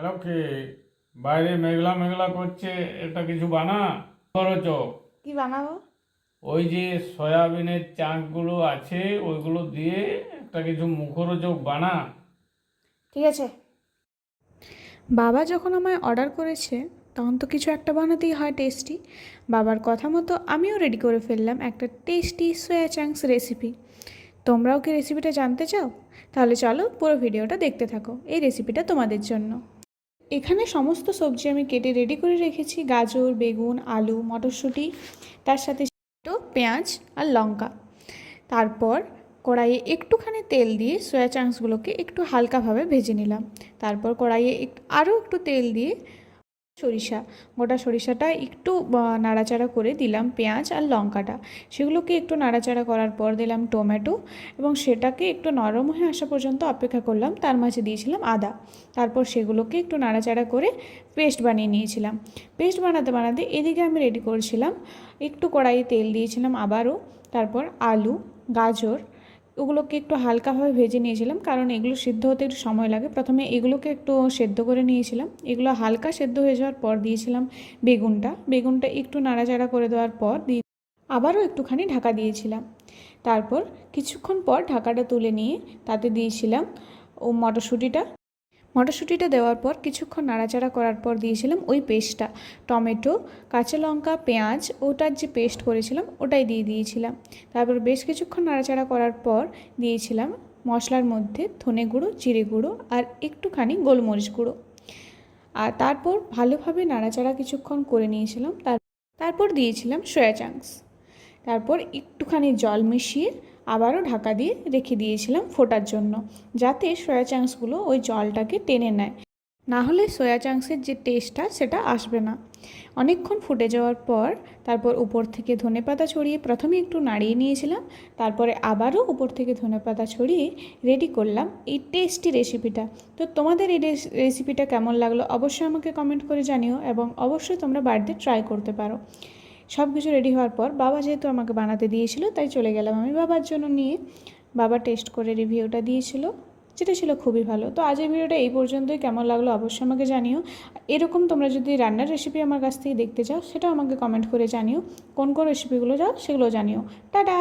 Hello কি বাইরে মেঘলা মেঘলা করছে, একটা কিছু বানা খরচ। কি বানাবো? ওই যে সয়াবিনের চাংগুলো আছে ওইগুলো দিয়ে একটা কিছু মুখরোচক বানা। ঠিক আছে। বাবা যখন আমায় অর্ডার করেছে তখন তো কিছু একটা বানাতেই হয় টেস্টি। বাবার কথা মতো আমিও রেডি করে ফেললাম একটা টেস্টি সোয়া চাংস রেসিপি। তোমরাও কি রেসিপিটা জানতে চাও? তাহলে চলো পুরো ভিডিওটা দেখতে থাকো, এই রেসিপিটা তোমাদের জন্য। এখানে সমস্ত সবজি আমি কেটে রেডি করে রেখেছি: গাজর, বেগুন, আলু, মটরশুঁটি, তার সাথে একটু পেঁয়াজ আর লঙ্কা। তারপর কড়াইয়ে একটুখানি তেল দিয়ে সয়া চাংসগুলোকে একটু হালকাভাবে ভেজে নিলাম। তারপর কড়াইয়ে আরও একটু তেল দিয়ে সরিষা, গোটা সরিষাটা একটু নাড়াচাড়া করে দিলাম পেঁয়াজ আর লঙ্কাটা। সেগুলোকে একটু নাড়াচাড়া করার পর দিলাম টমেটো এবং সেটাকে একটু নরম হয়ে আসা পর্যন্ত অপেক্ষা করলাম। তার মাঝে দিয়েছিলাম আদা। তারপর সেগুলোকে একটু নাড়াচাড়া করে পেস্ট বানিয়ে নিয়েছিলাম। পেস্ট বানাতে বানাতে এদিকে আমি রেডি করছিলাম, একটু কড়াইয়ে তেল দিয়েছিলাম আবারও। তারপর আলু, গাজর ওগুলোকে একটু হালকাভাবে ভেজে নিয়েছিলাম, কারণ এগুলো সিদ্ধ হতে একটু সময় লাগে। প্রথমে এগুলোকে একটু সেদ্ধ করে নিয়েছিলাম। এগুলো হালকা সেদ্ধ হয়ে যাওয়ার পর দিয়েছিলাম বেগুনটা একটু নাড়াচাড়া করে দেওয়ার পর আবারও একটুখানি ঢাকা দিয়েছিলাম। তারপর কিছুক্ষণ পর ঢাকাটা তুলে নিয়ে তাতে দিয়েছিলাম মটরশুঁটিটা দেওয়ার পর কিছুক্ষণ নাড়াচাড়া করার পর দিয়েছিলাম ওই পেস্টটা, টমেটো, কাঁচা লঙ্কা, পেঁয়াজ, ওটার যে পেস্ট করেছিলাম ওটাই দিয়ে দিয়েছিলাম। তারপর বেশ কিছুক্ষণ নাড়াচাড়া করার পর দিয়েছিলাম মশলার মধ্যে ধনে গুঁড়ো, জিরে গুঁড়ো আর একটুখানি গোলমরিচ গুঁড়ো। আর তারপর ভালোভাবে নাড়াচাড়া কিছুক্ষণ করে নিয়েছিলাম। তারপর দিয়েছিলাম সয়া চাংস। তারপর একটুখানি জল মিশিয়ে আবারও ঢাকা দিয়ে রেখে দিয়েছিলাম ফোটার জন্য, যাতে সয়া চাংসগুলো ওই জলটাকে টেনে নেয়। না হলে সয়া চাংসের যে টেস্টটা সেটা আসবে না। অনেকক্ষণ ফুটে যাওয়ার পর তারপর উপর থেকে ধনেপাতা ছড়িয়ে প্রথমে একটু নাড়িয়ে নিয়েছিলাম। তারপরে আবারও উপর থেকে ধনেপাতা ছড়িয়ে রেডি করলাম এই টেস্টি রেসিপিটা। তো তোমাদের এই রেসিপিটা কেমন লাগলো অবশ্যই আমাকে কমেন্ট করে জানিও, এবং অবশ্যই তোমরা বাড়িতে ট্রাই করতে পারো। সব কিছু রেডি হওয়ার পর বাবা যেহেতু আমাকে বানাতে দিয়েছিল তাই চলে গেলাম আমি বাবার জন্য নিয়ে। বাবা টেস্ট করে রিভিউটা দিয়েছিল, যেটা ছিল খুবই ভালো। তো আজকের ভিডিওটা এই পর্যন্তই। কেমন লাগলো অবশ্যই আমাকে জানিও। এরকম তোমরা যদি রান্নার রেসিপি আমার কাছ থেকে দেখতে চাও সেটাও আমাকে কমেন্ট করে জানিও। কোন কোন রেসিপিগুলো চাও সেগুলো জানিও। টাটা।